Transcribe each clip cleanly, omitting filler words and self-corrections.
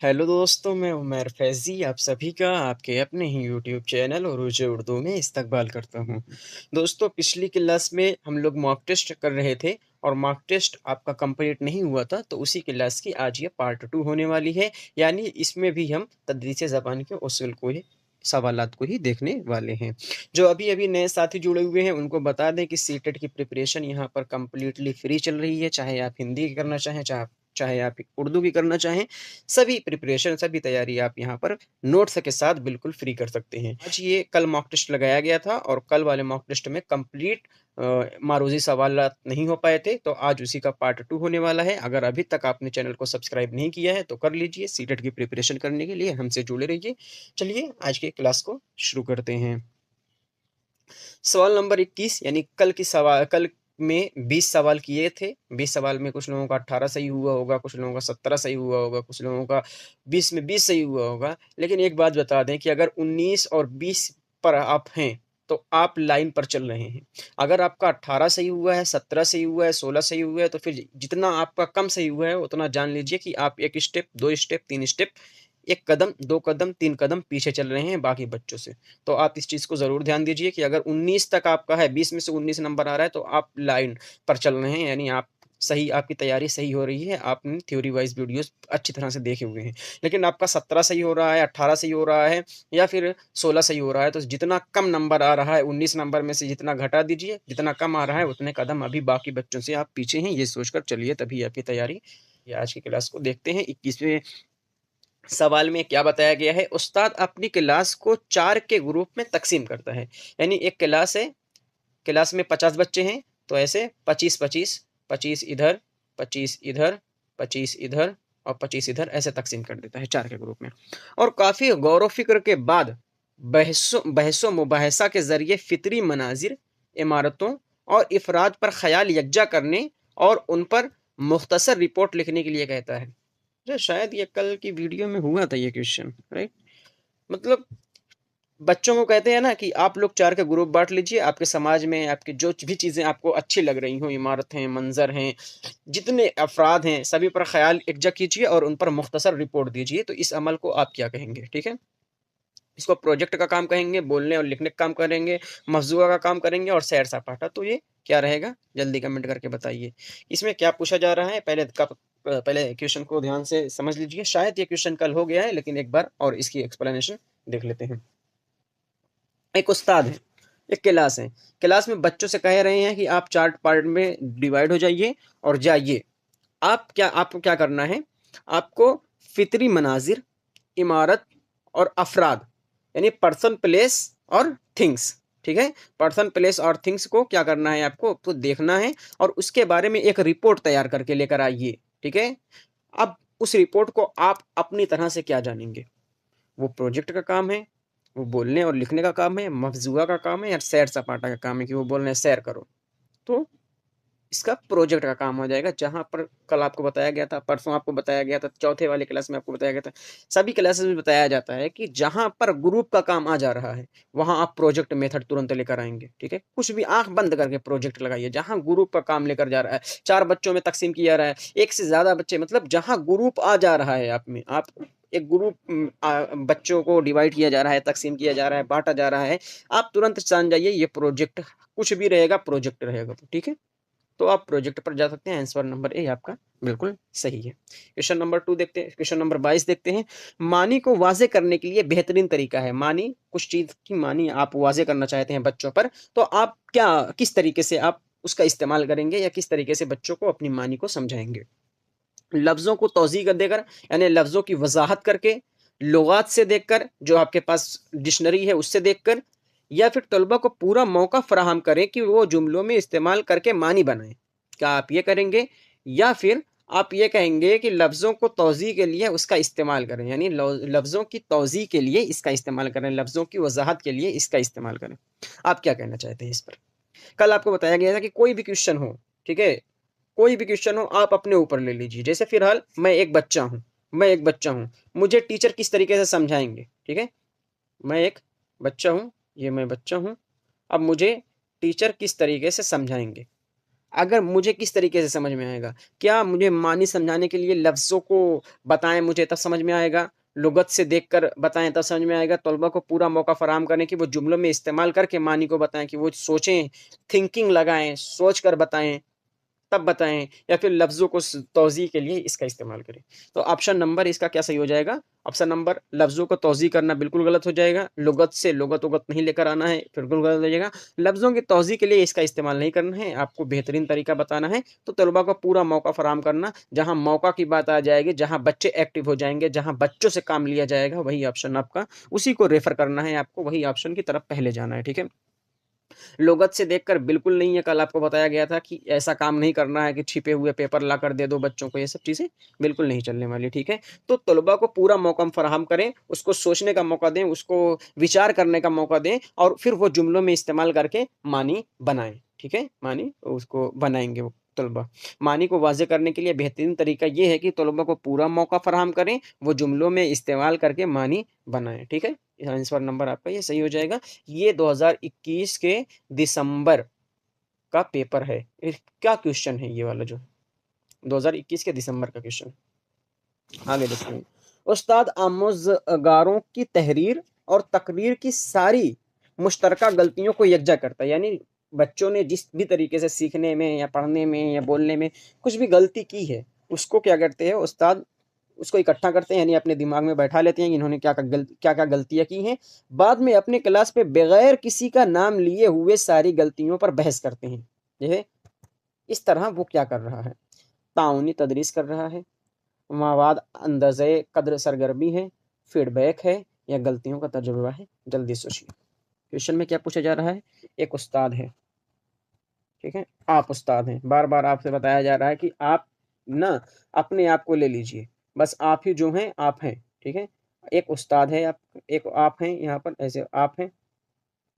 Hello दोस्तों, मैं उमर फैज़ी आप सभी का आपके अपने ही यूट्यूब चैनल उर्दू उर्दू में इस्तकबाल करता हूँ। दोस्तों, पिछली क्लास में हम लोग मॉक टेस्ट कर रहे थे और मॉक टेस्ट आपका कंप्लीट नहीं हुआ था, तो उसी क्लास की आज ये पार्ट 2 होने वाली है। यानी इसमें भी हम तदरीस ज़बान के उसूल को ही सवालात को ही देखने वाले हैं। जो अभी-अभी नए साथी जुड़े हुए हैं, उनको बता दें कि सीटेट की प्रिपरेशन यहाँ पर कंप्लीटली फ्री चल रही है, चाहे आप हिंदी की करना चाहें, चाहे आप उर्दू की करना चाहें। सभी प्रिपरेशन, सभी तैयारी आप यहाँ पर नोट्स के साथ बिल्कुल फ्री कर सकते हैं। आज ये कल मॉक टेस्ट लगाया गया था और कल वाले मॉक टेस्ट में कंप्लीट मारूजी सवालात नहीं हो पाए थे, तो आज उसी का पार्ट 2 होने वाला है। अगर अभी तक आपने चैनल को सब्सक्राइब नहीं किया है, तो कर लीजिए। सीटेट की प्रिपरेशन करने के लिए हमसे जुड़े रहिए। चलिए आज की क्लास को शुरू करते हैं। सवाल नंबर 21 यानी कल में 20 सवाल किए थे। 20 सवाल में कुछ लोगों का 18 सही हुआ होगा, कुछ लोगों का 17 सही हुआ होगा, कुछ लोगों का 20 में 20 सही हुआ होगा। लेकिन एक बात बता दें कि अगर 19 और 20 पर आप हैं, तो आप लाइन पर चल रहे हैं। अगर आपका 18 सही हुआ है, 17 सही हुआ है, 16 सही हुआ है, तो फिर जितना आपका कम सही हुआ है, उतना जान लीजिए कि आप 1 स्टेप, 2 स्टेप, 3 स्टेप, 1 कदम, 2 कदम, 3 कदम पीछे चल रहे हैं बाकी बच्चों से। तो आप इस चीज़ को ज़रूर ध्यान दीजिए कि अगर 19 तक आपका है, 20 में से 19 नंबर आ रहा है, तो आप लाइन पर चल रहे हैं, यानी आप सही, आपकी तैयारी सही हो रही है, आपने थ्योरी वाइज़ वीडियोज़ अच्छी तरह से देखे हुए हैं। लेकिन आपका 17 सही हो रहा है, 18 सही हो रहा है या फिर 16 सही हो रहा है, तो जितना कम नंबर आ रहा है, 19 नंबर में से जितना घटा दीजिए, जितना कम आ रहा है, उतने कदम अभी बाकी बच्चों से आप पीछे हैं, ये सोचकर चलिए, तभी आपकी तैयारी। ये आज की क्लास को देखते हैं। 21वें सवाल में क्या बताया गया है। उस्ताद अपनी क्लास को 4 के ग्रुप में तक़सीम करता है। यानी एक क्लास है, क्लास में 50 बच्चे हैं, तो ऐसे 25-25, 25 इधर, 25 इधर, 25 इधर और 25 इधर, ऐसे तक़सीम कर देता है 4 के ग्रुप में। और काफ़ी गौर व फ़िक्र के बाद बहसो-मुबाहिसा के ज़रिए फ़ितरी मनाज़िर, इमारतों और इफ़राद पर ख़याल यकजा करने और उन पर मुख़्तसर रिपोर्ट लिखने के लिए कहता है। जो शायद ये कल की वीडियो में हुआ था ये क्वेश्चन, राइट? मतलब बच्चों को कहते हैं ना कि आप लोग 4 के ग्रुप बाँट लीजिए, आपके समाज में आपकी जो भी चीज़ें आपको अच्छी लग रही हों, इमारत हैं, मंज़र हैं, जितने अफ़राद हैं, सभी पर ख़याल एकजा कीजिए और उन पर मुख़्तसर रिपोर्ट दीजिए। तो इस अमल को आप क्या कहेंगे? ठीक है? इसको प्रोजेक्ट का काम कहेंगे, बोलने और लिखने का काम करेंगे, मफ़ज़ूआ का काम करेंगे और सैर-सपाटा। तो ये क्या रहेगा? जल्दी कमेंट करके बताइए। इसमें क्या पूछा जा रहा है? पहले क्वेश्चन को ध्यान से समझ लीजिए। शायद ये क्वेश्चन कल हो गया है, लेकिन एक बार और इसकी एक्सप्लेनेशन देख लेते हैं। एक उस्ताद है, एक क्लास है। क्लास में बच्चों से कह रहे हैं कि आप 4 पार्ट में डिवाइड हो जाइए और जाइए। आपको क्या करना है? आपको फ़ितरी मनाज़िर, इमारत और अफ़राद, यानी पर्सन, प्लेस और थिंग्स, ठीक है? पर्सन, प्लेस और थिंग्स को क्या करना है आपको? आपको देखना है और उसके बारे में एक रिपोर्ट तैयार करके लेकर आइए, ठीक है? अब उस रिपोर्ट को आप अपनी तरह से क्या जानेंगे? वो प्रोजेक्ट का काम है, वो बोलने और लिखने का काम है, मफ़ज़ूआ का काम है या सैर-सपाटा का काम है कि वो बोल रहे हैं सैर करो। तो इसका प्रोजेक्ट का काम हो जाएगा, जहाँ पर कल आपको बताया गया था, परसों आपको बताया गया था, चौथे वाले क्लास में आपको बताया गया था। सभी क्लासेस में बताया जाता है कि जहाँ पर ग्रुप का काम आ जा रहा है, वहाँ आप प्रोजेक्ट मेथड तुरंत लेकर आएँगे, ठीक है? कुछ भी आँख बंद करके प्रोजेक्ट लगाइए, जहाँ ग्रुप का काम लेकर जा रहा है, 4 बच्चों में तक़सीम किया जा रहा है, 1 से ज़्यादा बच्चे, मतलब जहाँ ग्रुप आ जा रहा है आप एक ग्रुप बच्चों को डिवाइड किया जा रहा है, तक़सीम किया जा रहा है, बाँटा जा रहा है, आप तुरंत जान जाइए ये प्रोजेक्ट, कुछ भी रहेगा प्रोजेक्ट रहेगा, ठीक है? तो आप प्रोजेक्ट पर जा सकते हैं। आंसर नंबर ए आपका बिल्कुल सही है। क्वेश्चन नंबर 2 देखते हैं, क्वेश्चन नंबर 22 देखते हैं। मानी को वाज़े करने के लिए बेहतरीन तरीका है। मानी, कुछ चीज़ की मानी आप वाज़े करना चाहते हैं बच्चों पर, तो आप किस तरीके से आप उसका इस्तेमाल करेंगे या किस तरीके से बच्चों को अपनी मानी को समझाएँगे? लफ्ज़ों को तौज़ीह कर देकर, यानी लफ्ज़ों की वज़ाहत करके, लुगात से देखकर, जो आपके पास डिक्शनरी है उससे देखकर, या फिर तलबा को पूरा मौका फ़राहम करें कि वो जुमलों में इस्तेमाल करके मानी बनाएँ। क्या आप ये करेंगे? या फिर आप ये कहेंगे कि लफ्ज़ों को तौज़ीह के लिए उसका इस्तेमाल करें, यानी लफ्ज़ों की तौज़ीह के लिए इसका इस्तेमाल करें, लफ्ज़ों की वज़ाहत के लिए इसका इस्तेमाल करें। आप क्या कहना चाहते हैं इस पर? कल आपको बताया गया था कि कोई भी क्वेश्चन हो, ठीक है? कोई भी क्वेश्चन हो आप अपने ऊपर ले लीजिए। जैसे फ़िलहाल मैं एक बच्चा हूँ, मुझे टीचर किस तरीके से समझाएँगे, ठीक है? मैं एक बच्चा हूँ, ये मैं बच्चा हूँ, अब मुझे टीचर किस तरीके से समझाएँगे? अगर मुझे किस तरीके से समझ में आएगा? क्या मुझे मानी समझाने के लिए लफ्ज़ों को बताएँ मुझे तब समझ में आएगा? लुगत से देखकर बताएँ तब समझ में आएगा? तलबा को पूरा मौका फ़राहम करें कि वो जुमलों में इस्तेमाल करके मानी को बताएँ, कि वो सोचें, थिंकिंग लगाएँ, सोच कर बताएँ। तब बताएँ या फिर लफ्ज़ों को तौज़ीह के लिए इसका इस्तेमाल करें। तो ऑप्शन नंबर इसका क्या सही हो जाएगा? ऑप्शन नंबर लफ्ज़ों को तौज़ीह करना बिल्कुल गलत हो जाएगा। लुगत से लुगत-वुगत नहीं लेकर आना है, बिल्कुल गलत हो जाएगा। लफ्ज़ों की तौज़ीह के लिए इसका इस्तेमाल नहीं करना है, आपको बेहतरीन तरीका बताना है, तो तलबा को पूरा मौका फ़राहम करना, जहाँ मौका की बात आ जाएगी, जहाँ बच्चे एक्टिव हो जाएँगे, जहाँ बच्चों से काम लिया जाएगा, वही ऑप्शन आपका उसी को रेफ़र करना है आपको, वही ऑप्शन की तरफ पहले जाना है, ठीक है? लुगत से देखकर बिल्कुल नहीं है, कल आपको बताया गया था कि ऐसा काम नहीं करना है कि छिपे हुए पेपर लाकर दे दो बच्चों को, ये सब चीज़ें बिल्कुल नहीं चलने वाली, ठीक है? तो तलबा को पूरा मौका हम फराहम करें, उसको सोचने का मौका दें, उसको विचार करने का मौका दें और फिर वो जुमलों में इस्तेमाल करके मानी बनाएँ, ठीक है? मानी उसको बनाएँगे वो तलबा। मानी को वाज़ेह करने के लिए बेहतरीन तरीका ये है कि तलबा को पूरा मौका फराहम करें, वो जुमलों में इस्तेमाल करके मानी बनाएँ, ठीक है? आंसर नंबर आपका ये सही हो जाएगा। ये 2021 के दिसंबर का पेपर है। क्या क्वेश्चन है ये वाला जो 2021 के दिसंबर का क्वेश्चन। आगे देखते हैं। उस्ताद आमोज़गारों की तहरीर और तकरीर की सारी मुश्तरका गलतियों को यकजा करता है। यानी बच्चों ने जिस भी तरीके से सीखने में या पढ़ने में या बोलने में कुछ भी गलती की है, उसको क्या करते हैं उस्ताद उसको इकट्ठा करते हैं, यानी अपने दिमाग में बैठा लेते हैं कि इन्होंने क्या-क्या गलतियाँ की हैं। बाद में अपने क्लास में बगैर किसी का नाम लिए हुए सारी गलतियों पर बहस करते हैं। यह इस तरह वो क्या कर रहा है? ताउनी तदरीस कर रहा है, मवाद अंदाज़े कद्र सरगर्मी है, फीडबैक है या गलतियों का तजुर्बा है? जल्दी सोचिए। क्वेश्चन में क्या पूछा जा रहा है? एक उस्ताद है, ठीक है? आप उस्ताद हैं। बार-बार आपसे बताया जा रहा है कि आप ना अपने आप को ले लीजिए। बस आप ही जो हैं, आप हैं, ठीक है? एक उस्ताद है, आप एक आप हैं यहाँ पर, ऐसे आप हैं,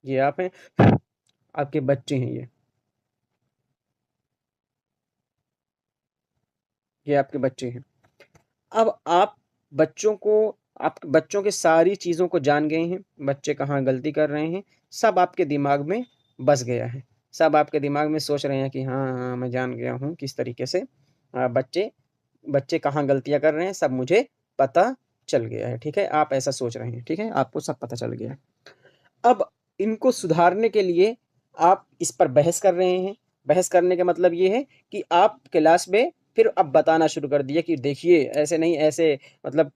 ये आप हैं, आपके बच्चे हैं ये आपके बच्चे हैं। अब आप बच्चों को आप बच्चों के सारी चीज़ों को जान गए हैं, बच्चे कहाँ गलती कर रहे हैं, सब आपके दिमाग में बस गया है। सब आपके दिमाग में सोच रहे हैं कि हाँ, हाँ, मैं जान गया हूँ किस तरीके से बच्चे बच्चे कहाँ गलतियाँ कर रहे हैं, सब मुझे पता चल गया है, ठीक है? आप ऐसा सोच रहे हैं, ठीक है? आपको सब पता चल गया है। अब इनको सुधारने के लिए आप इस पर बहस कर रहे हैं। बहस करने का मतलब ये है कि आप क्लास में फिर अब बताना शुरू कर दिए कि देखिए ऐसे नहीं ऐसे मतलब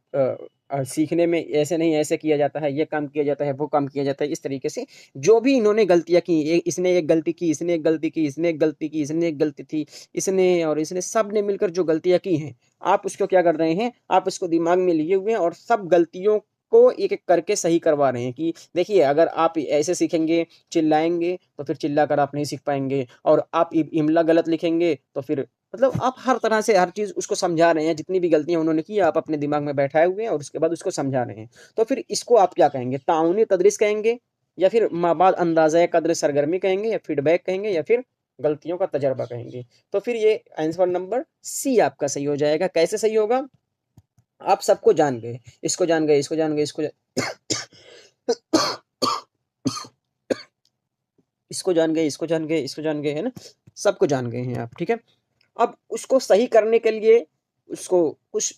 सीखने में ऐसे नहीं ऐसे किया जाता है, ये काम किया जाता है, वो काम किया जाता है। इस तरीके से जो भी इन्होंने गलतियाँ की, ए इसने एक गलती की, इसने एक गलती की, इसने एक गलती की, इसने एक गलती थी, इसने और इसने सबने मिलकर जो गलतियाँ की हैं, आप उसको क्या कर रहे हैं, आप उसको दिमाग में लिए हुए हैं और सब गलतियों को एक-एक करके सही करवा रहे हैं कि देखिए अगर आप ऐसे सीखेंगे, चिल्लाएँगे, तो फिर चिल्लाकर आप नहीं सीख पाएँगे और आप इम्ला गलत लिखेंगे, तो फिर मतलब आप हर तरह से हर चीज़ उसको समझा रहे हैं, जितनी भी गलतियाँ उन्होंने की आप अपने दिमाग में बैठाए हुए हैं और उसके बाद उसको समझा रहे हैं। तो फिर इसको आप क्या कहेंगे? ताउनी तदरीस कहेंगे या फिर माबाद अंदाज़ाए कद्र सरगर्मी कहेंगे या फीडबैक कहेंगे या फिर गलतियों का तजर्बा कहेंगे? तो फिर ये आंसर नंबर सी आपका सही हो जाएगा। कैसे सही होगा? आप सबको जान गए, इसको जान गए, इसको जान गए, इसको जान गए, इसको जान गए, इसको जान गए, है ना? सबको जान गए हैं आप, ठीक है? अब उसको सही करने के लिए उसको कुछ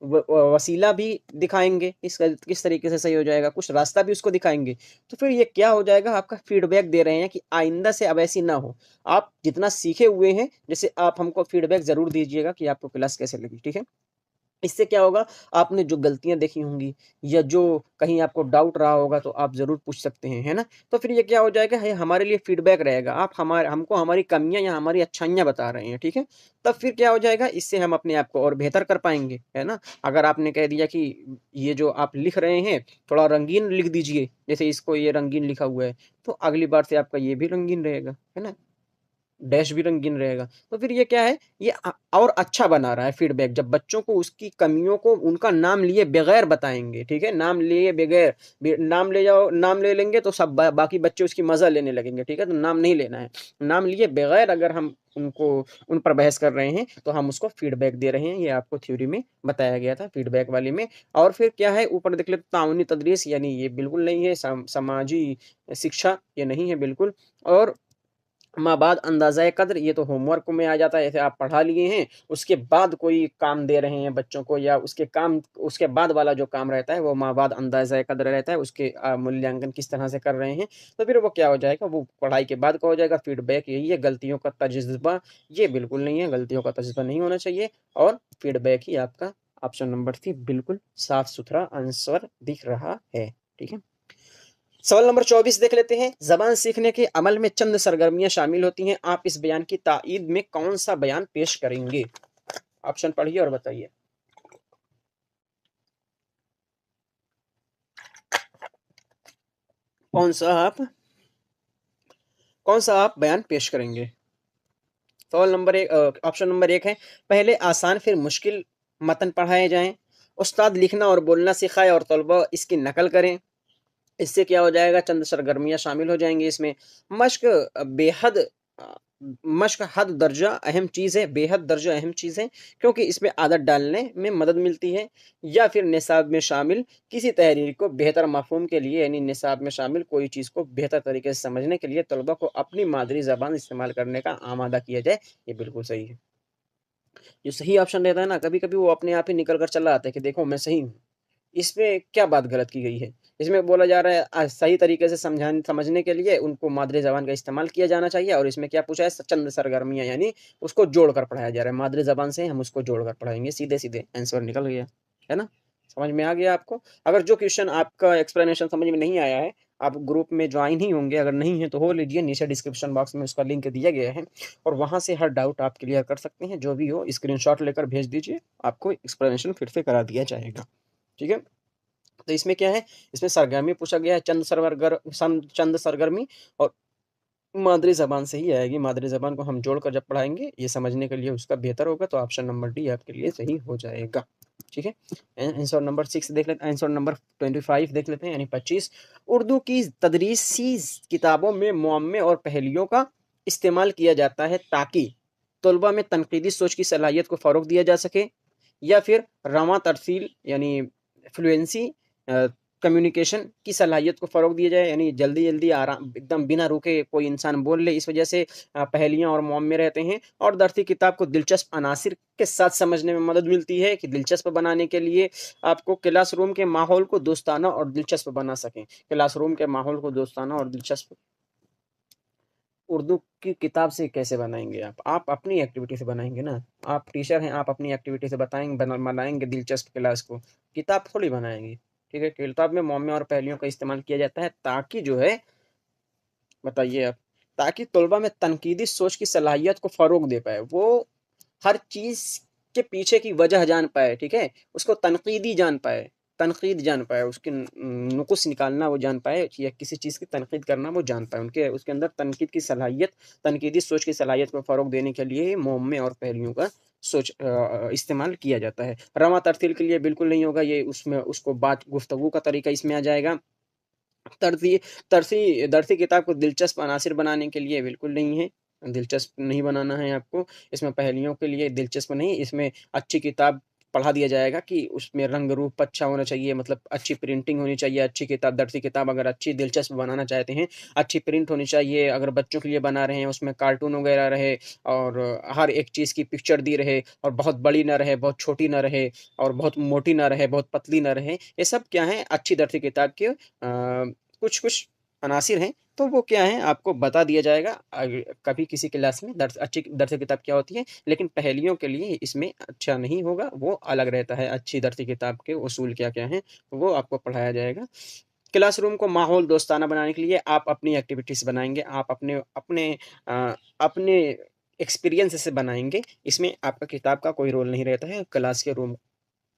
वसीला भी दिखाएँगे, किस तरीके से सही हो जाएगा, कुछ रास्ता भी उसको दिखाएँगे। तो फिर ये क्या हो जाएगा, आपका फीडबैक दे रहे हैं कि आइंदा से अब ऐसी ना हो। आप जितना सीखे हुए हैं, जैसे आप हमको फीडबैक ज़रूर दीजिएगा कि आपको क्लास कैसे लगी, ठीक है? इससे क्या होगा, आपने जो गलतियाँ देखी होंगी या जो कहीं आपको डाउट रहा होगा तो आप ज़रूर पूछ सकते हैं, है ना? तो फिर ये क्या हो जाएगा, ये हमारे लिए फीडबैक रहेगा। आप हमको हमारी कमियाँ या हमारी अच्छाइयाँ बता रहे हैं, ठीक है? तब फिर क्या हो जाएगा, इससे हम अपने आप को और बेहतर कर पाएँगे, है ना? अगर आपने कह दिया कि ये जो आप लिख रहे हैं, थोड़ा रंगीन लिख दीजिए, जैसे इसको ये रंगीन लिखा हुआ है, तो अगली बार से आपका ये भी रंगीन रहेगा, है ना? डैश भी रंगीन रहेगा। तो फिर ये क्या है, ये और अच्छा बना रहा है फीडबैक जब बच्चों को उसकी कमियों को उनका नाम लिए बगैर बताएँगे, ठीक है? नाम लिए बगैर नाम ले जाओ नाम ले लेंगे तो सब बाकी बच्चे उसकी मज़ा लेने लगेंगे, ठीक है? तो नाम नहीं लेना है। नाम लिए बगैर अगर हम उनको उन पर बहस कर रहे हैं, तो हम उसको फीडबैक दे रहे हैं। ये आपको थ्योरी में बताया गया था फीडबैक वाले में। और फिर क्या है ऊपर देख ले ताउनी तदरीस यानी ये बिल्कुल नहीं है समाजी शिक्षा ये नहीं है बिल्कुल और माँ बाद अंदाज़ा कद्र, ये तो होमवर्क में आ जाता है, जैसे आप पढ़ा लिए हैं, उसके बाद कोई काम दे रहे हैं बच्चों को, या उसके बाद वाला जो काम रहता है वो माँ बाद अंदाज़ा कद्र रहता है, उसके मूल्यांकन किस तरह से कर रहे हैं, तो फिर वो क्या हो जाएगा, वो पढ़ाई के बाद का हो जाएगा। फीडबैक यही है, गलतियों का तजुर्बा ये बिल्कुल नहीं है, गलतियों का तजुर्बा नहीं होना चाहिए, और फीडबैक ही आपका ऑप्शन नंबर सी बिल्कुल साफ सुथरा आंसर दिख रहा है। ठीक है, सवाल नंबर 24 देख लेते हैं। जबान सीखने के अमल में चंद सरगर्मियां शामिल होती हैं, आप इस बयान की ताईद में कौन सा बयान पेश करेंगे? ऑप्शन पढ़िए और बताइए। कौन सा आप कौन सा आप बयान पेश करेंगे? सवाल नंबर एक, ऑप्शन नंबर एक है, पहले आसान फिर मुश्किल मतन पढ़ाए जाएं, उस्ताद लिखना और बोलना सिखाए और तलबा इसकी नकल करें। इससे क्या हो जाएगा, चंद सरगर्मियाँ शामिल हो जाएंगी इसमें। मश्क बेहद मश्क हद दर्जा अहम चीज़ है, बेहद दर्जा अहम चीज़ है, क्योंकि इसमें आदत डालने में मदद मिलती है। या फिर निसाब में शामिल किसी तहरीर को बेहतर मफहूम के लिए, यानी निसाब में शामिल कोई चीज़ को बेहतर तरीके से समझने के लिए तलबा को अपनी मादरी ज़बान इस्तेमाल करने का आमादा किया जाए, ये बिल्कुल सही है। जो सही ऑप्शन रहता है ना, कभी-कभी वो अपने आप ही निकल कर चला आता है कि देखो मैं सही हूँ। इसमें क्या बात गलत की गई है? इसमें बोला जा रहा है सही तरीके से समझने के लिए उनको मादरी ज़बान का इस्तेमाल किया जाना चाहिए, और इसमें क्या पूछा है, चंद सरगर्मियाँ, यानी उसको जोड़कर पढ़ाया जा रहा है। मादरी ज़बान से हम उसको जोड़कर पढ़ाएँगे, सीधे-सीधे आंसर निकल गया। है ना? समझ में आ गया आपको? अगर जो क्वेश्चन आपका एक्सप्लेनेशन समझ में नहीं आया है, आप ग्रुप में जॉइन ही होंगे, अगर नहीं है तो हो लीजिए, नीचे डिस्क्रिप्शन बॉक्स में उसका लिंक दिया गया है, और वहाँ से हर डाउट आप क्लियर कर सकते हैं। जो भी हो स्क्रीनशॉट लेकर भेज दीजिए, आपको एक्सप्लेनेशन फिर से करा दिया जाएगा। ठीक है? तो इसमें क्या है, इसमें सरगर्मी पूछा गया है, चंद सरगर्मी, और मादरी ज़बान से ही आएगी। मादरी ज़बान को हम जोड़कर जब पढ़ाएँगे, ये समझने के लिए उसका बेहतर होगा, तो ऑप्शन नंबर डी आपके लिए सही हो जाएगा। ठीक है? आंसर नंबर 6 देख लेते हैं, आंसर नंबर 25 देख लेते हैं, यानी 25। उर्दू की तदरीसी किताबों में मुअम्मे और पहेलियों का इस्तेमाल किया जाता है ताकि तलबा में तनकीदी सोच की सलाहियत को फ़रोग़ दिया जा सके, या फिर रवां तरसील यानी फ्लुएंसी कम्युनिकेशन की सलाहियत को फ़रोग़ दिया जाए, यानी जल्दी-जल्दी आराम एकदम बिना रुके कोई इंसान बोल ले, इस वजह से पहेलियाँ और मुअम्मे रहते हैं। और दरसी किताब को दिलचस्प अनासिर के साथ समझने में मदद मिलती है, कि दिलचस्प बनाने के लिए आपको क्लासरूम के माहौल को दोस्ताना और दिलचस्प बना सकें। क्लासरूम के माहौल को दोस्ताना और दिलचस्प उर्दू की किताब से कैसे बनाएँगे आप? आप अपनी एक्टिविटी से बनाएँगे ना। आप टीचर हैं, आप अपनी एक्टिविटी से बनाएँगे दिलचस्प क्लास को, किताब थोड़ी बनाएँगे। ठीक है? किताब में मुअम्मे और पहेलियों का इस्तेमाल किया जाता है ताकि जो है, बताइए आप, ताकि तलबा में तनकीदी सोच की सलाहियत को फ़रोग़ दे पाए। वो हर चीज़ के पीछे की वजह जान पाए, ठीक है? उसको तनकीद जान पाए, उसके नुक़ुस निकालना वो जान पाए, या किसी चीज़ की तनकीद करना वो जान पाए। उनके उसके अंदर तनकीद की सलाहियत, तनकीदी सोच की सलाहियत को फ़रोग़ देने के लिए मुअम्मे और पहेलियों का इस्तेमाल किया जाता है। रवां तरतील के लिए बिल्कुल नहीं होगा, ये उसमें उसको बात गुफ्तगू का तरीका इसमें आ जाएगा। तरती दरसी किताब को दिलचस्प अनासिर बनाने के लिए बिल्कुल नहीं है, दिलचस्प नहीं बनाना है आपको। इसमें पहेलियों के लिए दिलचस्प नहीं, इसमें अच्छी किताब पढ़ा दिया जाएगा, कि उसमें रंग-रूप अच्छा होना चाहिए, मतलब अच्छी प्रिंटिंग होनी चाहिए, अच्छी किताब, दरसी किताब अगर अच्छी दिलचस्प बनाना चाहते हैं, अच्छी प्रिंट होनी चाहिए, अगर बच्चों के लिए बना रहे हैं, उसमें कार्टून वगैरह रहे, और हर एक चीज़ की पिक्चर दी रहे, और बहुत बड़ी ना रहे, बहुत छोटी ना रहे, और बहुत मोटी ना रहे, बहुत पतली ना रहे। ये सब क्या है, अच्छी दरसी किताब के कुछ-कुछ अनासिर हैं, तो वो क्या है आपको बता दिया जाएगा कभी किसी क्लास में, अच्छी दरसी किताब क्या होती है, लेकिन पहेलियों के लिए इसमें अच्छा नहीं होगा, वो अलग रहता है। अच्छी दरसी किताब के उसूल क्या-क्या हैं, वो आपको पढ़ाया जाएगा। क्लासरूम को माहौल दोस्ताना बनाने के लिए आप अपनी एक्टिविटीज़ बनाएँगे, आप अपने अपने अपने एक्सपीरियंस से बनाएँगे। इसमें आपका किताब का कोई रोल नहीं रहता है, क्लास के रूम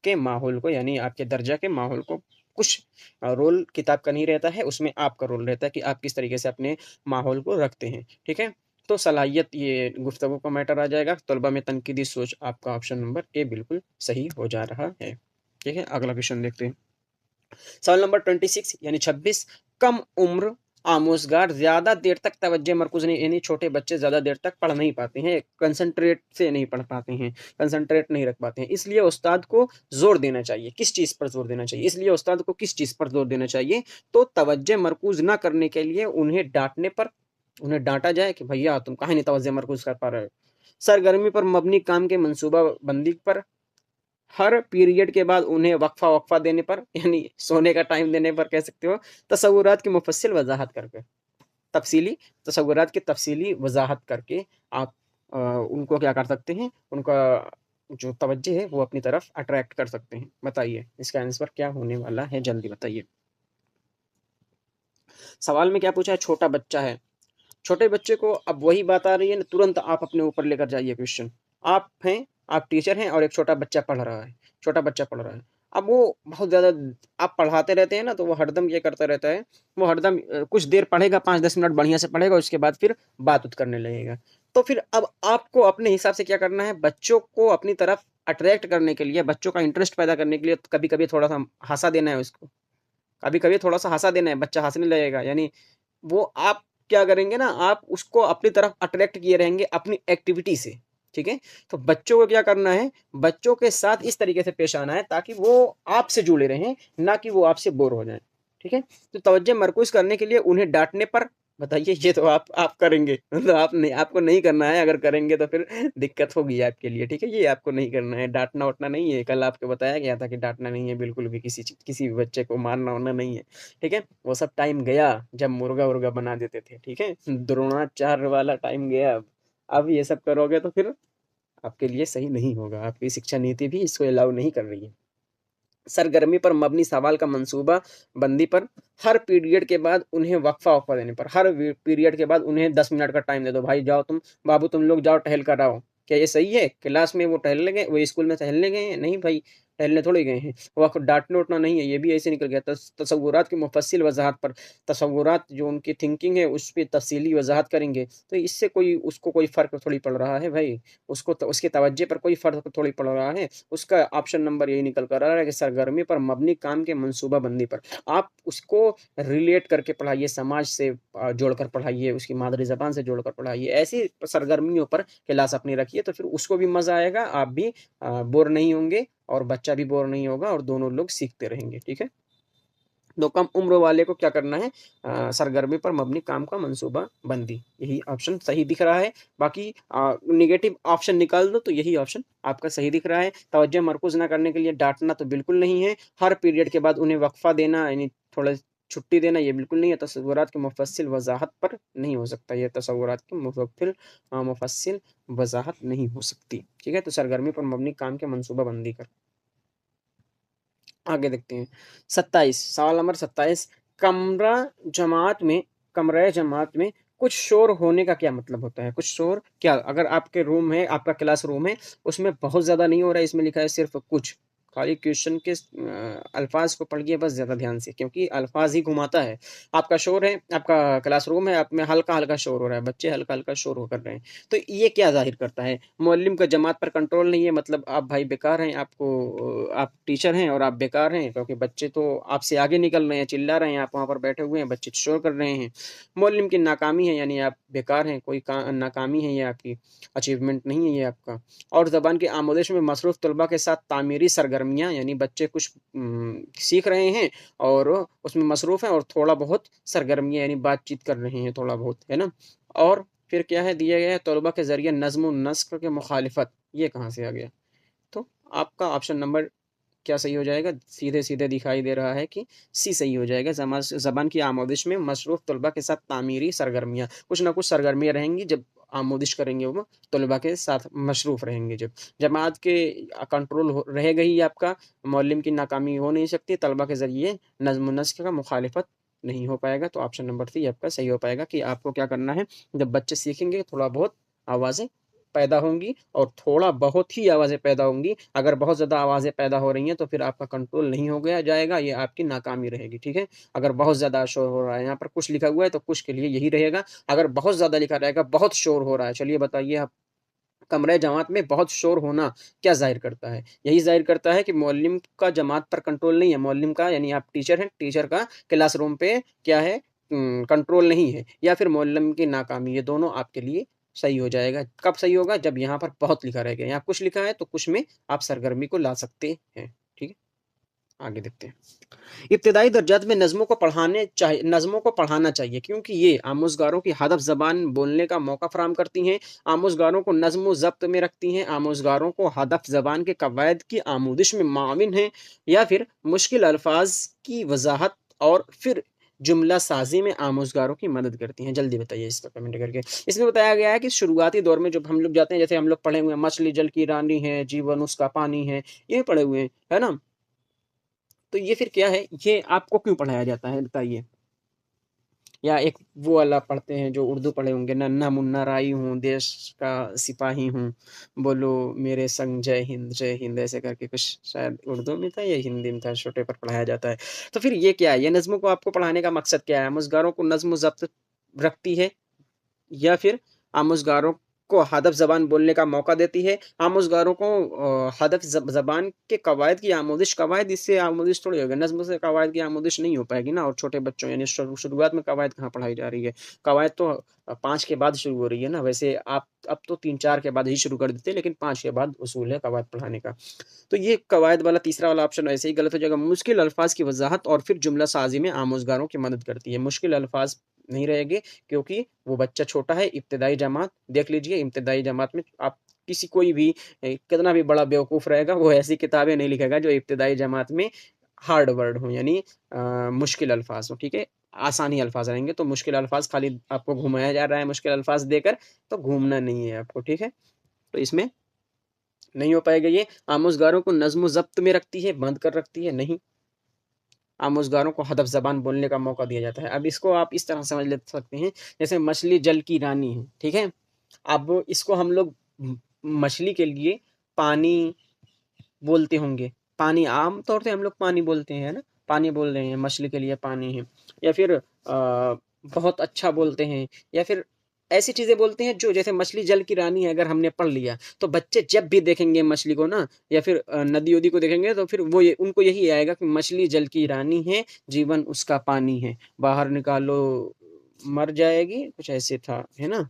के माहौल को, यानी आपके दर्जा के माहौल को कुछ रोल किताब का नहीं रहता है, उसमें आपका रोल रहता है कि आप किस तरीके से अपने माहौल को रखते हैं, ठीक है? तो सलाहियत ये गुफ्तगू का मैटर आ जाएगा, तलबा में तनकीदी सोच आपका ऑप्शन नंबर ए बिल्कुल सही हो जा रहा है, ठीक है? अगला क्वेश्चन देखते हैं। सवाल नंबर 26 यानी 26, कम उम्र आमोज़गार ज़्यादा देर तक तवज्जो मरकूज़ नहीं, यानी छोटे बच्चे ज़्यादा देर तक पढ़ नहीं पाते हैं, कंसंट्रेट से नहीं पढ़ पाते हैं, कंसंट्रेट नहीं रख पाते हैं। इसलिए उस्ताद को ज़ोर देना चाहिए। किस चीज़ पर ज़ोर देना चाहिए? इसलिए उस्ताद को किस चीज़ पर ज़ोर देना चाहिए? तो तवज्जो मरकूज़ ना करने के लिए उन्हें डाँटने पर, उन्हें डांटा जाए कि भैया तुम काहे नहीं तवज्जो मरकूज कर पा रहे हो। सरगर्मी पर मबनी काम के मंसूबा बंदी पर, हर पीरियड के बाद उन्हें वक्फा वक्फा देने पर, यानी सोने का टाइम देने पर कह सकते हो। तसव्वुरात की मुफस्सिल वजाहत करके, तफसीली तसव्वुरात की तफसीली वजाहत करके आप उनको क्या कर सकते हैं, उनका जो तवज्जो है वो अपनी तरफ अट्रैक्ट कर सकते हैं। बताइए इसका आंसर क्या होने वाला है, जल्दी बताइए। सवाल में क्या पूछा है, छोटा बच्चा है। छोटे बच्चे को अब वही बात आ रही है ना, तुरंत आप अपने ऊपर लेकर जाइए क्वेश्चन। आप हैं, आप टीचर हैं और एक छोटा बच्चा पढ़ रहा है, छोटा बच्चा पढ़ रहा है। अब वो बहुत ज़्यादा, आप पढ़ाते रहते हैं ना, तो वो हरदम ये करता रहता है, वो हरदम कुछ देर पढ़ेगा, 5-10 मिनट बढ़िया से पढ़ेगा, उसके बाद फिर बात-उत करने लगेगा। तो फिर अब आपको अपने हिसाब से क्या करना है, बच्चों को अपनी तरफ अट्रैक्ट करने के लिए, बच्चों का इंटरेस्ट पैदा करने के लिए कभी-कभी थोड़ा-सा हँसा देना है उसको। कभी-कभी थोड़ा-सा हँसा देना है, बच्चा हँसने लगेगा, यानी वो आप क्या करेंगे ना, आप उसको अपनी तरफ अट्रैक्ट किए रहेंगे अपनी एक्टिविटी से, ठीक है? तो बच्चों को क्या करना है, बच्चों के साथ इस तरीके से पेश आना है ताकि वो आपसे जुड़े रहें, ना कि वो आपसे बोर हो जाएँ, ठीक है? तो तवज्जो मरकूज़ करने के लिए उन्हें डाँटने पर, बताइए ये तो आप करेंगे, मतलब आप नहीं, आपको नहीं करना है, अगर करेंगे तो फिर दिक्कत होगी आपके लिए, ठीक है? ये आपको नहीं करना है, डाँटना-वाटना नहीं है, कल आपको बताया गया था कि डाँटना नहीं है बिल्कुल भी, किसी भी बच्चे को मारना-वारना नहीं है, ठीक है? वो सब टाइम गया जब मुर्गा-वुर्गा बना देते थे, ठीक है? द्रोणाचार्य वाला टाइम गया अब। अब ये सब करोगे तो फिर आपके लिए सही नहीं होगा, आपकी शिक्षा नीति भी इसको अलाउ नहीं कर रही है। सरगर्मी पर मबनी सवाल का मंसूबा बंदी पर, हर पीरियड के बाद उन्हें वक्फा-वक्फा देने पर, हर पीरियड के बाद उन्हें 10 मिनट का टाइम दे दो, भाई जाओ तुम, बाबू तुम लोग जाओ टहल कर आओ। क्या ये सही है? क्लास में वो टहलने गए, वो स्कूल में टहलने गए हैं? नहीं भाई, टहलने थोड़ी गए हैं। डाँटना-वाटना नहीं है, ये भी ऐसे निकल गया। तसव्वुरात की मुफ़स्सिल वज़ाहत पर, तसव्वुरात जो उनकी थिंकिंग है उस पे तफ़सीली वज़ाहत करेंगे, तो इससे कोई उसको कोई फ़र्क थोड़ी पड़ रहा है भाई, उसको तो उसके तवज्जो पर कोई फ़र्क थोड़ी पड़ रहा है। उसका ऑप्शन नंबर यही निकल कर आ रहा है कि सरगर्मी पर मबनी काम के मंसूबाबंदी पर। आप उसको रिलेट करके पढ़ाइए, समाज से जोड़कर पढ़ाइए, उसकी मादरी ज़बान से जोड़कर पढ़ाइए। ऐसी सरगर्मियों पर क्लास अपनी रखिए, तो फिर उसको भी मज़ा आएगा, आप भी बोर नहीं होंगे और बच्चा भी बोर नहीं होगा और दोनों लोग सीखते रहेंगे, ठीक है? तो कम उम्र वाले को क्या करना है, सरगर्मी पर मबनी काम का मंसूबा बंदी, यही ऑप्शन सही दिख रहा है। बाकी नेगेटिव ऑप्शन निकाल दो तो यही ऑप्शन आपका सही दिख रहा है। तवज्जो मरकूज़ ना करने के लिए डाँटना तो बिल्कुल नहीं है। हर पीरियड के बाद उन्हें वक़्फ़ा देना, यानी थोड़ा छुट्टी देना, ये बिल्कुल नहीं है। तसव्वुरात की मुफ़स्सिल वज़ाहत पर नहीं हो सकता, ये तसव्वुरात की मुफ़स्सिल वज़ाहत नहीं हो सकती, ठीक है? तो सरगर्मी पर मबनी काम के मंसूबा बंदी कर, आगे देखते हैं। 27, सवाल नंबर 27, कमरा जमात में कमरे जमात में कुछ शोर होने का क्या मतलब होता है? कुछ शोर क्या, अगर आपके रूम है, आपका क्लासरूम है, उसमें बहुत ज़्यादा नहीं हो रहा है, इसमें लिखा है सिर्फ़ कुछ। खाली क्वेश्चन के अल्फ़ाज़ को पढ़िए बस ज़्यादा ध्यान से, क्योंकि अल्फ़ाज़ ही घुमाता है। आपका शोर है, आपका क्लासरूम है, आप में हल्का-हल्का शोर हो रहा है, बच्चे हल्का-हल्का शोर वो कर रहे हैं। तो ये क्या ज़ाहिर करता है? मुअल्लिम का जमात पर कंट्रोल नहीं है, मतलब आप भाई बेकार हैं, आप टीचर हैं और आप बेकार हैं, क्योंकि बच्चे तो आपसे आगे निकल रहे हैं, चिल्ला रहे हैं, आप वहाँ पर बैठे हुए हैं, बच्चे शोर कर रहे हैं। मुअल्लिम की नाकामी है, यानी आप बेकार हैं, कोई नाकामी है ये आपकी, अचीवमेंट नहीं है ये आपका। और ज़बान की आमोज़िश में मसरूफ़ तलबा के साथ तामीरी सरगर्मियाँ, यानी बच्चे कुछ सीख रहे हैं और उसमें मसरूफ़ हैं और थोड़ा बहुत सरगर्मियाँ, यानी बातचीत कर रहे हैं थोड़ा बहुत, है ना? और फिर क्या है, दिया गया है तलबा के ज़रिए नज़्म व नस्क़ के मुखालिफत, ये कहाँ से आ गया? तो आपका ऑप्शन नंबर क्या सही हो जाएगा? सीधे-सीधे दिखाई दे रहा है कि सी सही हो जाएगा। ज़बान की आमोदिश में मसरूफ़ तलबा के साथ तामीरी सरगर्मियाँ, कुछ ना कुछ सरगर्मियाँ रहेंगी जब आमोदिश करेंगे वो, तलबा के साथ मशरूफ़ रहेंगे जब। जमात के कंट्रोल हो रहेगा ही आपका, मुअल्लिम की नाकामी हो नहीं सकती, तलबा के ज़रिए नज़्म नस्क़ का मुखालिफत नहीं हो पाएगा, तो ऑप्शन नंबर सी आपका सही हो पाएगा कि आपको क्या करना है, जब बच्चे सीखेंगे थोड़ा बहुत आवाज़ें पैदा होंगी और थोड़ा बहुत ही आवाज़ें पैदा होंगी। अगर बहुत ज़्यादा आवाज़ें पैदा हो रही हैं तो फिर आपका कंट्रोल नहीं हो गया जाएगा, ये आपकी नाकामी रहेगी, ठीक है? अगर बहुत ज़्यादा शोर हो रहा है, यहाँ पर कुछ लिखा हुआ है तो कुछ के लिए यही रहेगा। अगर बहुत ज़्यादा लिखा रहेगा, बहुत शोर हो रहा है, चलिए बताइए आप, कमरे जमात में बहुत शोर होना क्या ज़ाहिर करता है? यही ज़ाहिर करता है कि मुअल्लिम का जमात पर कंट्रोल नहीं है, मुअल्लिम का, यानी आप टीचर हैं, टीचर का क्लासरूम पे क्या है, कंट्रोल नहीं है, या फिर मुअल्लिम की नाकामी, ये दोनों आपके लिए सही हो जाएगा। कब सही होगा? जब यहाँ पर बहुत लिखा रहेगा, यहाँ कुछ लिखा है तो कुछ में आप सरगर्मी को ला सकते हैं, ठीक है? आगे देखते हैं। इब्तदाई दर्जात में नज़्मों को पढ़ाना चाहिए क्योंकि ये आमोज़गारों की हदफ ज़बान बोलने का मौका फ़राहम करती हैं, आमोज़गारों को नज़्म व ज़ब्त में रखती हैं, आमोज़गारों को हदफ ज़बान के कवायद की आमूदिश में माविन हैं या फिर मुश्किल अल्फ़ाज़ की वज़ाहत और फिर जुमला साज़ी में आमोज़गारों की मदद करती हैं। जल्दी बताइए इसका कमेंट करके। इसमें बताया गया है कि शुरुआती दौर में जब हम लोग जाते हैं, जैसे हम लोग पढ़े हुए हैं, मछली जल की रानी है, जीवन उसका पानी है, ये पढ़े हुए हैं, है ना? तो ये फिर क्या है, ये आपको क्यों पढ़ाया जाता है बताइए? या एक वो वाला पढ़ते हैं जो उर्दू पढ़े होंगे, नन्हा मुन्ना राई हूँ, देश का सिपाही हूँ, बोलो मेरे संग जय हिंद ऐसे करके कुछ शायद उर्दू में था या हिंदी में था, छोटे पर पढ़ाया जाता है। तो फिर ये क्या है? ये नज़्मों को आपको पढ़ाने का मकसद क्या है? आमोज़गारों को नज़्म ज़ब्त रखती है या फिर आमोज़गारों को हदफ ज़बान बोलने का मौका देती है। आमोज़गारों को हदफ ज़बान के कवायद की आमोदिश, कवायद इससे आमोदिश थोड़ी होगी, नज़्म से कवायद की आमोदिश नहीं हो पाएगी ना। और छोटे बच्चों यानी शुरुआत में कवायद कहाँ पढ़ाई जा रही है? कवायद तो 5 के बाद शुरू हो रही है ना। वैसे आप अब तो 3-4 के बाद ही शुरू कर देते हैं, लेकिन 5 के बाद उसूल है कवायद पढ़ाने का। तो ये कवायद वाला तीसरा वाला ऑप्शन वैसे ही गलत हो जाएगा। मुश्किल अल्फ़ाज़ की वज़ाहत और फिर जुमला साज़ी में आमोज़गारों की मदद करती है। मुश्किल अल्फ़ाज़ नहीं रहेंगे क्योंकि वो बच्चा छोटा है, इब्तिदाई जमात देख लीजिए, इब्तिदाई जमात में आप किसी कोई भी कितना भी बड़ा बेवकूफ़ रहेगा, वो ऐसी किताबें नहीं लिखेगा जो इब्तिदाई जमात में हार्ड वर्ड हों, यानी मुश्किल अल्फ़ाज़ हों, ठीक है? आसानी अल्फ़ाज़ रहेंगे, तो मुश्किल अल्फ़ाज़ खाली आपको घुमाया जा रहा है मुश्किल अल्फ़ाज़ देकर, तो घूमना नहीं है आपको, ठीक है? तो इसमें नहीं हो पाएगा ये। आमोज़गारों को नज़्म ज़ब्त में रखती है, बंद कर रखती है, नहीं। आमोज़गारों को हदफ ज़बान बोलने का मौका दिया जाता है। अब इसको आप इस तरह समझ ले सकते हैं, जैसे मछली जल की रानी है, ठीक है? अब इसको हम लोग मछली के लिए पानी बोलते होंगे। पानी आम तौर से हम लोग पानी बोलते हैं, है ना? पानी बोल रहे हैं, मछली के लिए पानी है। या फिर बहुत अच्छा बोलते हैं या फिर ऐसी चीज़ें बोलते हैं जो जैसे मछली जल की रानी है अगर हमने पढ़ लिया, तो बच्चे जब भी देखेंगे मछली को ना या फिर नदी-वदी को देखेंगे तो फिर वो ये उनको यही आएगा कि मछली जल की रानी है, जीवन उसका पानी है, बाहर निकालो मर जाएगी, कुछ ऐसे था, है ना?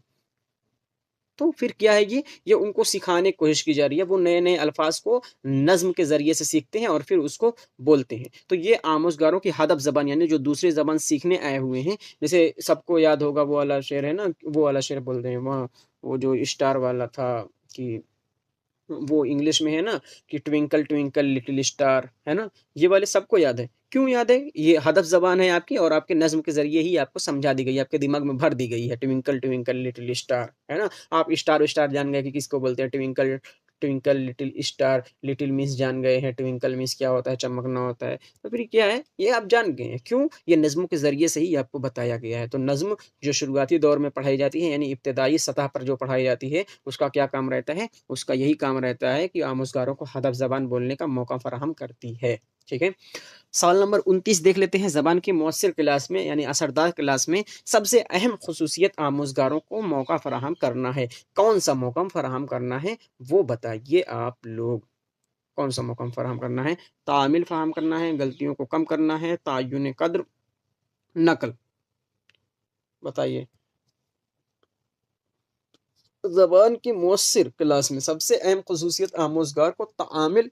तो फिर क्या है ये उनको सिखाने की कोशिश की जा रही है। वो नए-नए अल्फ़ाज़ को नज़्म के ज़रिए से सीखते हैं और फिर उसको बोलते हैं। तो ये आमोज़गारों की हदफ ज़बान यानी जो दूसरी ज़बान सीखने आए हुए हैं, जैसे सबको याद होगा वो वाला शेर है ना, वो वाला शेर बोल रहे हैं वहाँ, वो जो स्टार वाला था कि वो इंग्लिश में है ना कि ट्विंकल ट्विंकल लिटिल स्टार, है ना? ये वाले सबको याद है। क्यों याद है? ये हदफ ज़बान है आपकी और आपके नज़्म के ज़रिए ही आपको समझा दी गई है, आपके दिमाग में भर दी गई है, ट्विंकल ट्विंकल लिटिल स्टार, है ना? आप स्टार विस्टार जान गए कि किसको बोलते हैं, twinkle twinkle little star, little miss जान गए हैं, ट्विंकल मिस क्या होता है, चमकना होता है। तो फिर क्या है, ये आप जान गए हैं। क्यों? ये नज़्मों के ज़रिए से ही आपको बताया गया है। तो नज़्म जो शुरुआती दौर में पढ़ाई जाती है, यानी इब्तिदाई सतह पर जो पढ़ाई जाती है, उसका क्या काम रहता है? उसका यही काम रहता है कि आमोज़गारों को हदफ ज़बान बोलने का मौका फ़राहम करती है। ठीक है? सवाल नंबर 29 देख लेते हैं, ज़बान की मौसर क्लास में यानी असरदार क्लास में सबसे अहम ख़ुसूसियत आमोज़गारों को मौका फ़राहम करना है। कौन-सा मौका फ़राहम करना है, वो बताइए आप लोग। कौन-सा मौका फ़राहम करना है? तामील फ़राहम करना है, गलतियों को कम करना है, तय्युन क़द्र, नक़ल। बताइए। ज़बान की मौसर क्लास में सबसे अहम ख़ुसूसियत आमोज़गार को तामील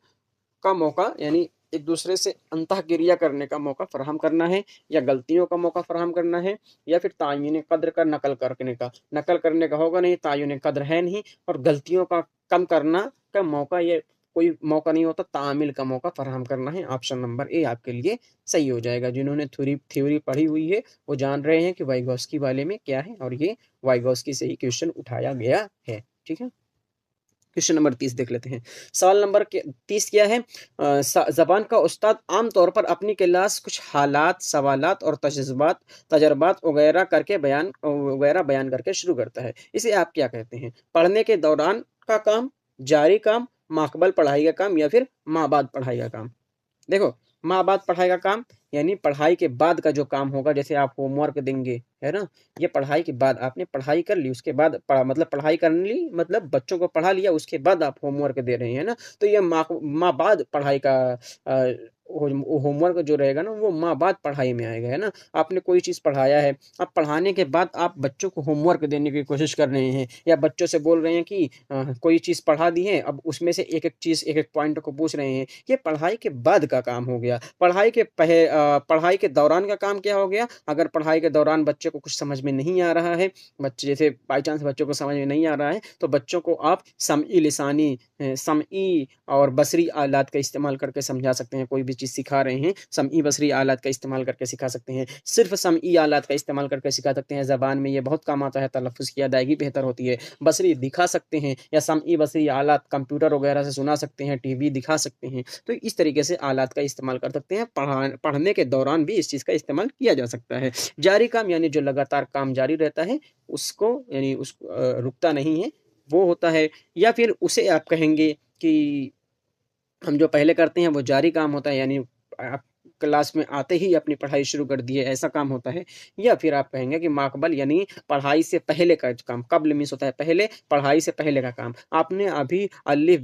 का मौका यानी एक दूसरे से अंतःक्रिया करने का मौका फ़राहम करना है या गलतियों का मौका फ़राहम करना है या फिर तायीन क़द्र का नकल करने का। नकल करने का होगा नहीं, तायीन क़द्र है नहीं और गलतियों का कम करना का मौका ये कोई मौका नहीं होता, तामील का मौका फ़राहम करना है। ऑप्शन नंबर ए आपके लिए सही हो जाएगा। जिन्होंने थ्योरी पढ़ी हुई है, वो जान रहे हैं कि वाइगॉस्की वाले में क्या है और ये वाइगॉस्की से ही क्वेश्चन उठाया गया है। ठीक है? क्वेश्चन नंबर 30 देख लेते हैं। सवाल नंबर 30 क्या है? ज़बान का उस्ताद आम तौर पर अपनी क्लास कुछ हालात, सवालात और तजर्बात वगैरह बयान करके शुरू करता है। इसे आप क्या कहते हैं? पढ़ने के दौरान का काम, जारी काम, माक़बल पढ़ाई का काम या फिर माँ बाद पढ़ाई का काम? देखो, माँ बाप पढ़ाई का काम यानी पढ़ाई के बाद का जो काम होगा, जैसे आप होमवर्क देंगे, है ना? ये पढ़ाई के बाद आपने पढ़ाई कर ली, उसके बाद मतलब पढ़ाई कर ली मतलब बच्चों को पढ़ा लिया, उसके बाद आप होमवर्क दे रहे हैं, है ना? तो ये माँ बाद पढ़ाई का होमवर्क जो रहेगा ना वो माँ बाप पढ़ाई में आएगा, है ना। आपने कोई चीज़ पढ़ाया है, अब पढ़ाने के बाद आप बच्चों को होमवर्क देने की कोशिश कर रहे हैं या बच्चों से बोल रहे हैं कि कोई चीज़ पढ़ा दी है, अब उसमें से एक-एक चीज़, एक-एक पॉइंट को पूछ रहे हैं। ये पढ़ाई के बाद का काम हो गया। पढ़ाई के दौरान का काम क्या हो गया? अगर पढ़ाई के दौरान बच्चे को कुछ समझ में नहीं आ रहा है, बच्चे जैसे बाय चांस बच्चों को समझ में नहीं आ रहा है, तो बच्चों को आप समई लिसानी समई और बसरी आलात का इस्तेमाल करके समझा सकते हैं। कोई भी चीज़ सिखा रहे हैं, समई बसरी आलात का इस्तेमाल करके सिखा सकते हैं। सिर्फ़ समई आलात का इस्तेमाल करके सिखा सकते हैं, ज़बान में ये बहुत काम आता है, तलफ़्फ़ुज़ की अदायगी बेहतर होती है। बसरी दिखा सकते हैं या समई बसरी आलात कंप्यूटर वगैरह से सुना सकते हैं, टीवी दिखा सकते हैं। तो इस तरीके से आलात का इस्तेमाल कर सकते हैं। पढ़ने के दौरान भी इस चीज़ का इस्तेमाल किया जा सकता है। जारी काम यानी जो लगातार काम जारी रहता है, उसको यानी रुकता नहीं है, वो होता है। या फिर उसे आप कहेंगे कि हम जो पहले करते हैं वो जारी काम होता है, यानी आप क्लास में आते ही अपनी पढ़ाई शुरू कर दिए, ऐसा काम होता है। या फिर आप कहेंगे कि माक़बल यानी पढ़ाई से पहले का जो काम, क़ब्ल मीन्स होता है पहले, पढ़ाई से पहले का काम। आपने अभी अलिफ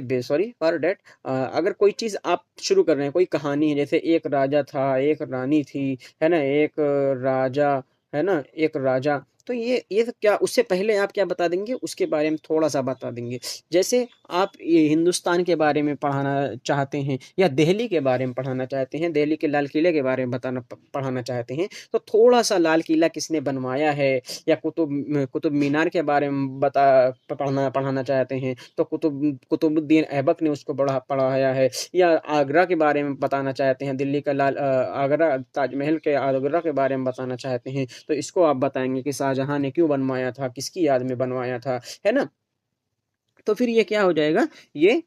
बे सॉरी फॉर दैट अगर कोई चीज़ आप शुरू कर रहे हैं, कोई कहानी है, जैसे एक राजा था, एक रानी थी, है ना? एक राजा, है ना? एक राजा, तो ये सब क्या, उससे पहले आप क्या बता देंगे, उसके बारे में थोड़ा-सा बता देंगे। जैसे आप ये हिंदुस्तान के बारे में पढ़ाना चाहते हैं या दिल्ली के बारे में पढ़ाना चाहते हैं, दिल्ली के लाल किले के बारे में पढ़ाना चाहते हैं, तो थोड़ा-सा लाल किला किसने बनवाया है या कुतुब मीनार के बारे में पढ़ाना चाहते हैं, तो कुतुबुद्दीन ऐबक ने उसको पढ़ाया है। या आगरा के बारे में बताना चाहते हैं, दिल्ली का आगरा, ताजमहल के आगरा के बारे में बताना चाहते हैं, तो इसको आप बताएँगे कि शाहजहाँ ने क्यों बनवाया था, किसकी याद में बनवाया था, है ना? तो फिर ये क्या हो जाएगा, ये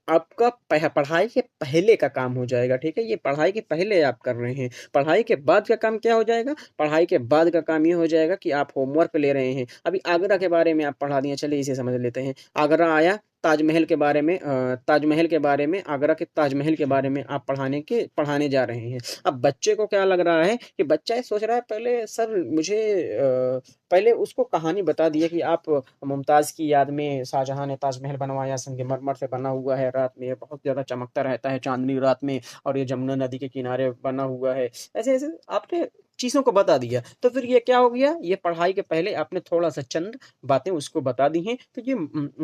आपका पढ़ाई के पहले का काम हो जाएगा, ठीक है? ये पढ़ाई के पहले आप कर रहे हैं। पढ़ाई के बाद का काम क्या हो जाएगा? पढ़ाई के बाद का काम ये हो जाएगा कि आप होमवर्क ले रहे हैं। अभी आगरा के बारे में आप पढ़ा दिए, चलिए इसे समझ लेते हैं। आगरा आया, ताजमहल के बारे में, आगरा के ताजमहल के बारे में आप पढ़ाने जा रहे हैं। अब बच्चे को क्या लग रहा है कि बच्चा ये सोच रहा है, पहले सर मुझे पहले उसको कहानी बता दिए कि आप मुमताज़ की याद में शाहजहाँ ने ताजमहल बनवाया, संगमरमर से बना हुआ है, रात में ये बहुत ज़्यादा चमकता रहता है चाँदनी रात में, और ये जमुना नदी के किनारे बना हुआ है। ऐसे-ऐसे आपने चीज़ों को बता दिया, तो फिर ये क्या हो गया, ये पढ़ाई के पहले आपने थोड़ा-सा चंद बातें उसको बता दी हैं, तो ये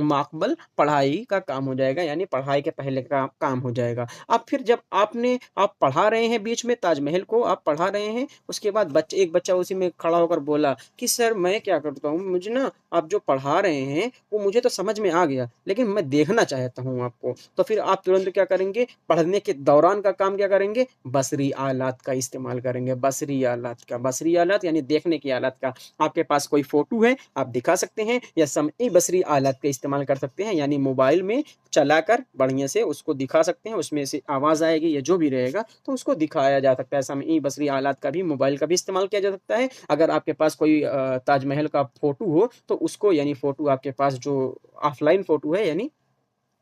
माकबल पढ़ाई का काम हो जाएगा, यानी पढ़ाई के पहले का काम हो जाएगा। अब फिर जब आप पढ़ा रहे हैं, बीच में ताजमहल को आप पढ़ा रहे हैं, उसके बाद एक बच्चा उसी में खड़ा होकर बोला कि सर मैं क्या करता हूँ, मुझे ना आप जो पढ़ा रहे हैं, वो मुझे तो समझ में आ गया, लेकिन मैं देखना चाहता हूँ आपको। तो फिर आप तुरंत क्या करेंगे, पढ़ने के दौरान का काम क्या करेंगे, बसरी आलात का इस्तेमाल करेंगे, बसरी आलात यानी देखने की आलात का। आपके पास कोई फ़ोटो है, आप दिखा सकते हैं, या समई बसरी आलात का इस्तेमाल कर सकते हैं, यानी मोबाइल में चलाकर बढ़िया से उसको दिखा सकते हैं, उसमें से आवाज़ आएगी या जो भी रहेगा, तो उसको दिखाया जा सकता है। समई बसरी आलात का भी, मोबाइल का भी इस्तेमाल किया जा सकता है। अगर आपके पास कोई ताजमहल का फ़ोटो हो, तो उसको, यानी फ़ोटो आपके पास जो ऑफ़लाइन फ़ोटो है, यानी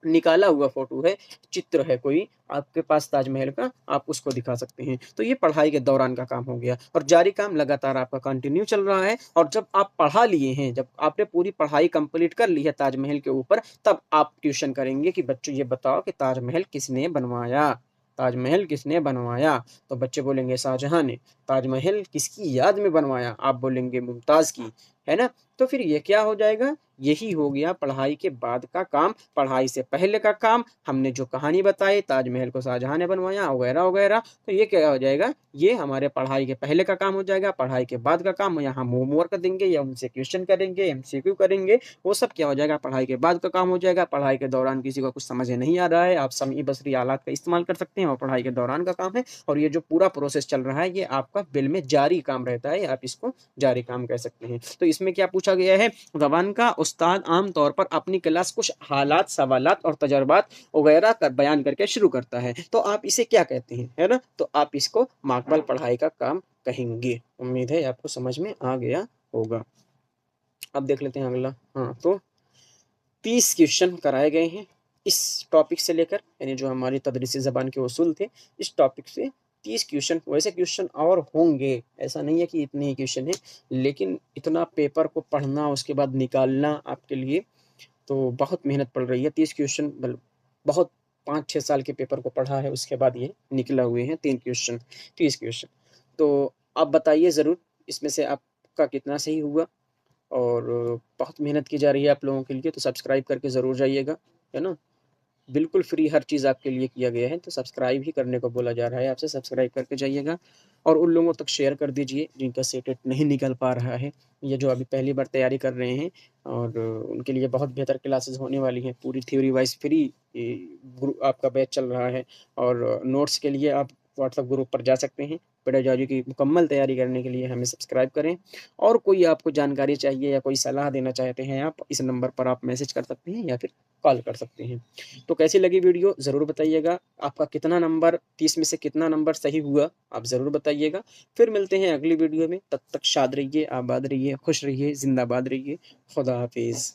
निकाला हुआ फ़ोटो है, चित्र है कोई आपके पास ताजमहल का, आप उसको दिखा सकते हैं। तो ये पढ़ाई के दौरान का काम हो गया, और जारी काम लगातार आपका कंटिन्यू चल रहा है, और जब आप पढ़ा लिए हैं, जब आपने पूरी पढ़ाई कंप्लीट कर ली है ताजमहल के ऊपर, तब आप ट्यूशन करेंगे कि बच्चों ये बताओ कि ताजमहल किसने बनवाया? ताजमहल किसने बनवाया? तो बच्चे बोलेंगे शाहजहाँ ने। ताजमहल किसकी याद में बनवाया? आप बोलेंगे मुमताज़ की, है ना? तो फिर ये क्या हो जाएगा, यही हो गया पढ़ाई के बाद का काम। पढ़ाई से पहले का काम, हमने जो कहानी बताई, ताजमहल को शाहजहाँ ने बनवाया वगैरह-वगैरह, तो ये क्या हो जाएगा, ये हमारे पढ़ाई के पहले का काम हो जाएगा। पढ़ाई के बाद का काम, या हम होमवर्क देंगे या उनसे क्वेश्चन करेंगे, एमसीक्यू करेंगे, वो सब क्या हो जाएगा, पढ़ाई के बाद का काम हो जाएगा। पढ़ाई के दौरान किसी को कुछ समझ में नहीं आ रहा है, आप समई बसरी आलात का इस्तेमाल कर सकते हैं, और पढ़ाई के दौरान का काम है। और ये जो पूरा प्रोसेस चल रहा है, ये आपका बिल में जारी काम रहता है, आप इसको जारी काम कह सकते हैं। तो इसमें क्या पूछा गया है, ज़बान का उस्ताद आम तौर पर अपनी क्लास कुछ हालात, सवालात और तजर्बात वगैरह कर बयान करके शुरू करता है, तो आप इसे क्या कहते हैं, है ना? तो आप इसको माकबल पढ़ाई का काम कहेंगे। उम्मीद है आपको समझ में आ गया होगा। अब देख लेते हैं अगला। हाँ, तो 30 क्वेश्चन कराए गए हैं इस टॉपिक से लेकर, यानी जो हमारी तदरीसी ज़बान के उसूल थे, इस टॉपिक से 30 क्वेश्चन। वैसे क्वेश्चन और होंगे, ऐसा नहीं है कि इतने ही क्वेश्चन हैं, लेकिन इतना पेपर को पढ़ना, उसके बाद निकालना आपके लिए तो बहुत मेहनत पड़ रही है। 30 क्वेश्चन बहुत 5-6 साल के पेपर को पढ़ा है, उसके बाद ये निकला हुए हैं 3 क्वेश्चन, 30 क्वेश्चन। तो आप बताइए ज़रूर इसमें से आपका कितना सही हुआ, और बहुत मेहनत की जा रही है आप लोगों के लिए, तो सब्सक्राइब करके ज़रूर जाइएगा, है ना? बिल्कुल फ्री हर चीज़ आपके लिए किया गया है, तो सब्सक्राइब ही करने को बोला जा रहा है आपसे, सब्सक्राइब करके जाइएगा और उन लोगों तक शेयर कर दीजिए जिनका सीटेट नहीं निकल पा रहा है, या जो अभी पहली बार तैयारी कर रहे हैं, और उनके लिए बहुत बेहतर क्लासेस होने वाली हैं, पूरी थ्योरी वाइज़ फ्री आपका बैच चल रहा है। और नोट्स के लिए आप व्हाट्सएप ग्रुप पर जा सकते हैं। पेडागॉजी की मुकम्मल तैयारी करने के लिए हमें सब्सक्राइब करें, और कोई आपको जानकारी चाहिए या कोई सलाह देना चाहते हैं आप, इस नंबर पर आप मैसेज कर सकते हैं या फिर कॉल कर सकते हैं। तो कैसी लगी वीडियो ज़रूर बताइएगा, आपका कितना नंबर 30 में से कितना नंबर सही हुआ आप ज़रूर बताइएगा। फिर मिलते हैं अगली वीडियो में, तब तक शाद रहिए, आबाद रहिए, खुश रहिए, ज़िंदाबाद रहिए। खुदा हाफिज़।